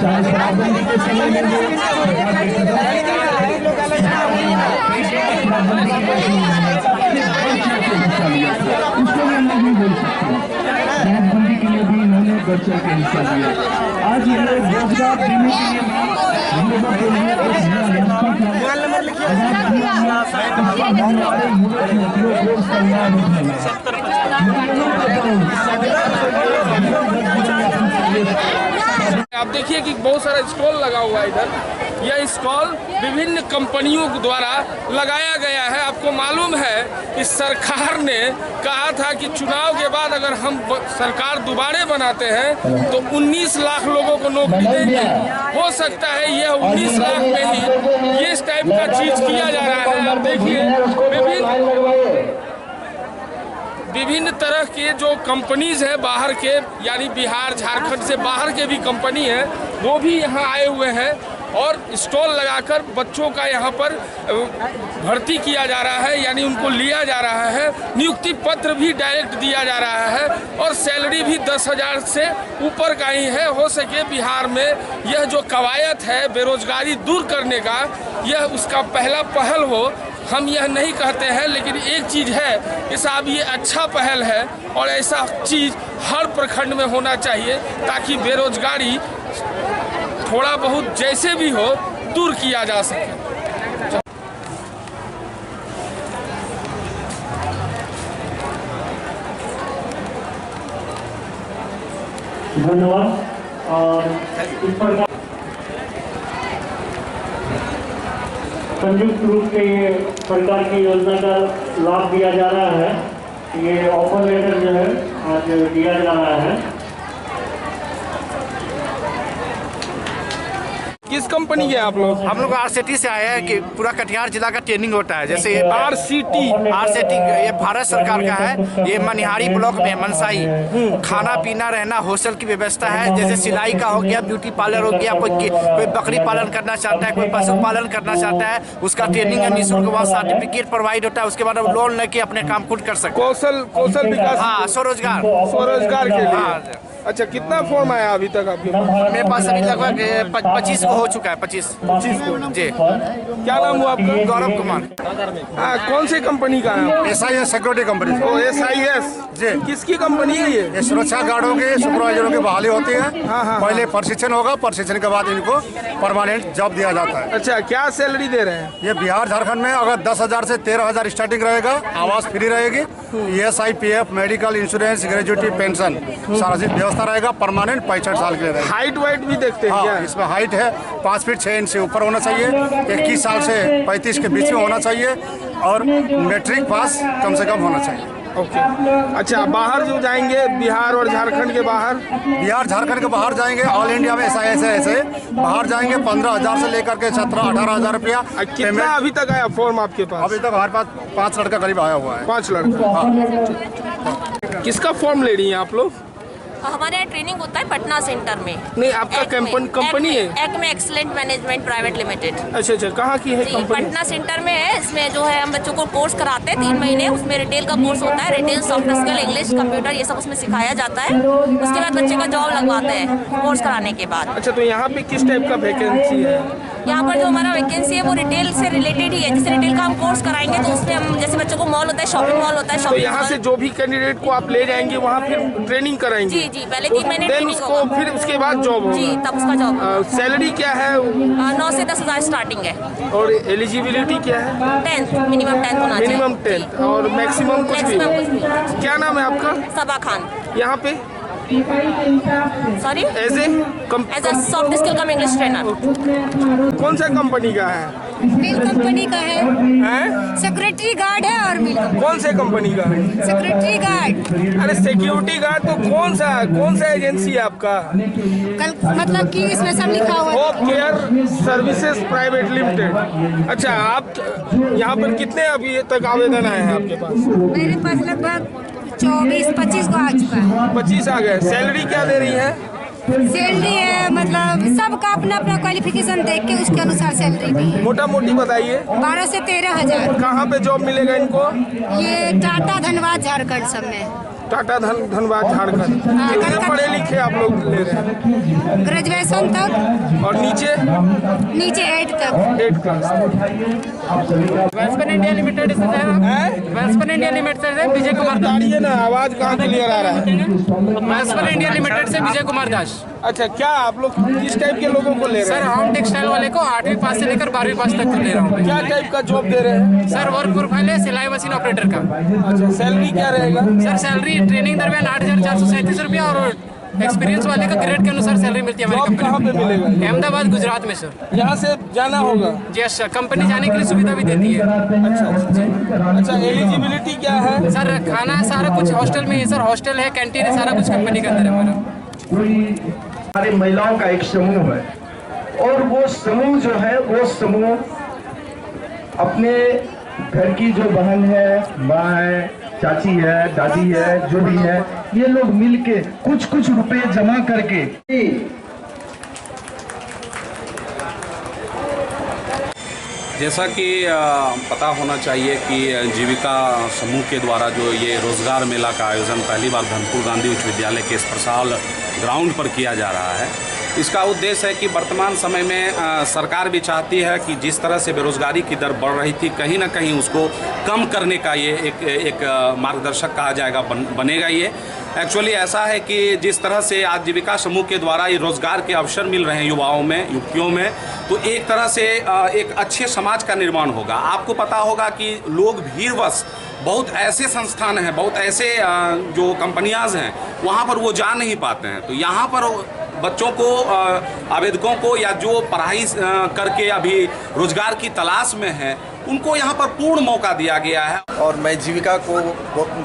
शराबबंदी के लिए भी इन्होंने बढ़ चढ़ के हिस्सा लिया। आज ये लोग रोजगार देने के लिए हम लोगों के लिए एक नया रास्ता आप देखिए कि बहुत सारा स्टॉल लगा हुआ है इधर। यह स्टॉल विभिन्न कंपनियों द्वारा लगाया गया है। आपको मालूम है कि सरकार ने कहा था कि चुनाव के बाद अगर हम सरकार दोबारा बनाते हैं तो 19 लाख लोगों को नौकरी देंगे। हो सकता है यह 19 लाख में ही ये इस टाइप का चीज किया जा रहा है। आप देखिए विभिन्न तरह के जो कंपनीज है बाहर के, यानी बिहार झारखंड से बाहर के भी कंपनी है, वो भी यहाँ आए हुए हैं और स्टॉल लगाकर बच्चों का यहाँ पर भर्ती किया जा रहा है, यानी उनको लिया जा रहा है। नियुक्ति पत्र भी डायरेक्ट दिया जा रहा है और सैलरी भी 10,000 से ऊपर का ही है। हो सके बिहार में यह जो कवायद है बेरोजगारी दूर करने का, यह उसका पहला पहल हो। हम यह नहीं कहते हैं, लेकिन एक चीज़ है कि साहब ये अच्छा पहल है और ऐसा चीज़ हर प्रखंड में होना चाहिए ताकि बेरोजगारी थोड़ा बहुत जैसे भी हो दूर किया जा सके। धन्यवाद। और इस प्रकार संयुक्त रूप से ये सरकार की योजना का लाभ दिया जा रहा है। ये ऑफर लेटर जो है आज दिया जा रहा है। किस कंपनी के आप लोग? हम लोग RCT से आए हैं कि पूरा कटिहार जिला का ट्रेनिंग होता है। जैसे RCT ये भारत सरकार का है। ये मनिहारी ब्लॉक में मनसाई खाना पीना रहना हॉस्टल की व्यवस्था है। जैसे सिलाई का हो गया, ब्यूटी पार्लर हो गया, कोई बकरी पालन करना चाहता है, कोई पशु पालन करना चाहता है, उसका ट्रेनिंग है निःशुल्क। वहाँ सर्टिफिकेट प्रोवाइड होता है। उसके बाद लोन लेके अपने काम खुद कर सकते। कौशल विकास, हाँ, स्वरोजगार के लिए। हाँ। अच्छा, कितना फॉर्म आया अभी तक आपके पास? मेरे पास अभी लगभग 25 को हो चुका है। 25 को जी। क्या नाम हुआ आपका? गौरव कुमार। कौन सी कंपनी का है? SIS security company. SIS जी। किसकी कंपनी है ये? सुरक्षा गार्डों के सुपरवाइजरों की बहाली होती है। हाँ। पहले प्रशिक्षण होगा, प्रशिक्षण के बाद इनको परमानेंट जॉब दिया जाता है। अच्छा, क्या सैलरी दे रहे हैं? ये बिहार झारखंड में अगर 10,000 से 13,000 स्टार्टिंग रहेगा, आवास फ्री रहेगी, ESI PF medical insurance gratuity pension सारा चीज व्यवस्था रहेगा। परमानेंट 65 साल के लिए रहेगा। हाइट वाइट भी देखते हैं क्या? इसमें हाइट है 5 फीट 6 इंच से ऊपर होना चाहिए, 21 साल से 35 के बीच में होना चाहिए और मैट्रिक पास कम से कम होना चाहिए। ओके। अच्छा, बाहर जो जाएंगे बिहार और झारखंड के बाहर? बिहार झारखंड के बाहर जाएंगे ऑल इंडिया में ऐसे बाहर जाएंगे 15,000 से लेकर के 17-18,000 रुपया। कितना अभी तक आया फॉर्म आपके पास? अभी तक हमारे पास 5 लड़का करीब आया हुआ है। 5 लड़का। हाँ। किसका फॉर्म ले रही हैं आप लोग? हमारे यहाँ ट्रेनिंग होता है पटना सेंटर में। नहीं, आपका कंपनी है? Acme excellent management private limited. अच्छा, कहाँ की है कंपनी? पटना सेंटर में है। इसमें जो है हम बच्चों को कोर्स कराते हैं 3 महीने। उसमें रिटेल का कोर्स होता है, retail soft skill, English, computer, ये सब उसमें सिखाया जाता है। उसके बाद बच्चे का जॉब लगवाते हैं कोर्स कराने के बाद। अच्छा, तो यहाँ पे किस टाइप का वैकेंसी है? यहाँ पर जो हमारा वैकेंसी है वो रिटेल से रिलेटेड ही है। जैसे रिटेल का हम कोर्स कराएंगे तो उसमें हम जैसे बच्चों को मॉल होता है, शॉपिंग मॉल होता है, तो यहाँ से जो भी कैंडिडेट को आप ले जाएंगे वहाँ फिर ट्रेनिंग कराएंगे? जी, पहले 3 महीने उसको फिर उसके बाद जॉब होगा? जी, तब उसका जॉब। सैलरी क्या है? 9 से 10,000 स्टार्टिंग है। और एलिजिबिलिटी क्या है? 10th, मिनिमम 10th होना चाहिए। मिनिमम 10th और मैक्सिमम कुछ भी? क्या नाम है आपका? सबा खान। यहाँ पे sorry as a soft skill cum English trainer. कौन सा कंपनी का है? मिल कंपनी का है, सेक्रेटरी गार्ड है। और मिल कौन से कंपनी का है? Secretary guard. अरे सिक्योरिटी गार्ड तो कौन सा एजेंसी है आपका? कल मतलब कि इसमें सब लिखा हुआ है। Hope care services private limited. अच्छा, आप यहाँ पर कितने अभी तक आवेदन आए हैं आपके पास? मेरे पास लगभग 24-25 को आ चुका है। 25 आ गए। सैलरी क्या दे रही है? सैलरी है मतलब सबका अपना अपना क्वालिफिकेशन देख के उसके अनुसार सैलरी भी है। मोटा मोटी बताइए। 12 से 13,000। कहाँ पे जॉब मिलेगा इनको? ये टाटा, धनबाद, झारखंड सब में। टाटा धनबाद झारखंड। कितने पढ़े लिखे आप लोग ले रहे हैं? ग्रेजुएशन तक और नीचे 8 तक। 8 क्लास। वेल्सपन इंडिया लिमिटेड से है, वेल्सपन इंडिया लिमिटेड से विजय कुमार दास। बताइए ना, आवाज कहाँ क्लियर आ रहा है? वेल्सपन इंडिया लिमिटेड से विजय कुमार दास। अच्छा, क्या आप लोग किस टाइप के लोगों को ले रहे सर हैं? हम टेक्सटाइल वाले को 8वीं पास से लेकर 12वीं पास तक ले रहा हूँ। क्या टाइप का जॉब दे रहे हैं? सर वर्क प्रोफाइल है सिलाई मशीन ऑपरेटर का। अच्छा, सैलरी क्या रहेगा? सर सैलरी ट्रेनिंग दरमियान 8,437 रुपया और एक्सपीरियंस वाले का ग्रेड के अनुसार सैलरी मिलती है हमारी जॉब कहाँ पे कंपनी मिलेगा? में। अहमदाबाद गुजरात में सर। यहाँ से जाना होगा? जी सर, कंपनी जाने के लिए सुविधा भी देती है। अच्छा, एलिजिबिलिटी क्या है? सर खाना सारा कुछ हॉस्टल में है सर, हॉस्टल है, कैंटीन है, सारा कुछ कंपनी के अंदर है हमारा। हमारे महिलाओं का एक समूह है और वो समूह जो है वो समूह अपने घर की जो बहन है, माँ है, चाची है, दादी है, जो भी है, ये लोग मिलके कुछ रुपए जमा करके जैसा कि पता होना चाहिए कि जीविका समूह के द्वारा जो ये रोज़गार मेला का आयोजन पहली बार धनपुर गांधी उच्च विद्यालय के स्पर्शाल ग्राउंड पर किया जा रहा है। इसका उद्देश्य है कि वर्तमान समय में सरकार भी चाहती है कि जिस तरह से बेरोज़गारी की दर बढ़ रही थी, कहीं ना कहीं उसको कम करने का ये एक मार्गदर्शक कहा जाएगा, बनेगा ये। एक्चुअली ऐसा है कि जिस तरह से आजीविका समूह के द्वारा ये रोज़गार के अवसर मिल रहे हैं युवाओं में, युवतियों में, तो एक तरह से एक अच्छे समाज का निर्माण होगा। आपको पता होगा कि लोग भीड़वश बहुत ऐसे संस्थान हैं, बहुत ऐसे जो कंपनियां हैं, वहाँ पर वो जा नहीं पाते हैं। तो यहाँ पर बच्चों को, आवेदकों को, या जो पढ़ाई करके अभी रोजगार की तलाश में है, उनको यहाँ पर पूर्ण मौका दिया गया है। और मैं जीविका को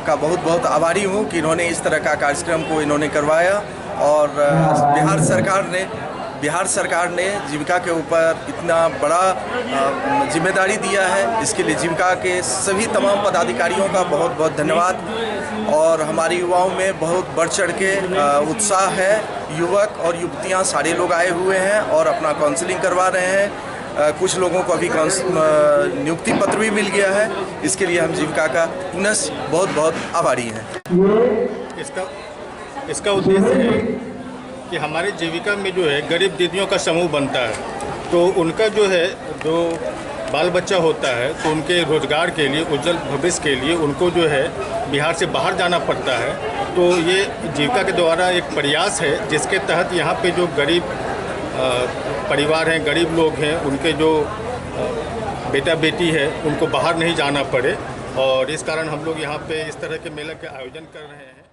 का बहुत बहुत आभारी हूँ कि इन्होंने इस तरह का कार्यक्रम को इन्होंने करवाया। और बिहार सरकार ने जीविका के ऊपर इतना बड़ा जिम्मेदारी दिया है, इसके लिए जीविका के सभी तमाम पदाधिकारियों का बहुत बहुत धन्यवाद। और हमारे युवाओं में बहुत बढ़ चढ़ के उत्साह है। युवक और युवतियां सारे लोग आए हुए हैं और अपना काउंसलिंग करवा रहे हैं। कुछ लोगों को अभी नियुक्ति पत्र भी मिल गया है। इसके लिए हम जीविका का पुनः बहुत बहुत आभारी हैं। इसका उद्देश्य है कि हमारे जीविका में जो है गरीब दीदियों का समूह बनता है, तो उनका जो है जो बाल बच्चा होता है, तो उनके रोज़गार के लिए, उज्जवल भविष्य के लिए उनको जो है बिहार से बाहर जाना पड़ता है। तो ये जीविका के द्वारा एक प्रयास है जिसके तहत यहाँ पे जो गरीब परिवार हैं, गरीब लोग हैं, उनके जो बेटा बेटी है, उनको बाहर नहीं जाना पड़े। और इस कारण हम लोग यहाँ पे इस तरह के मेला के आयोजन कर रहे हैं।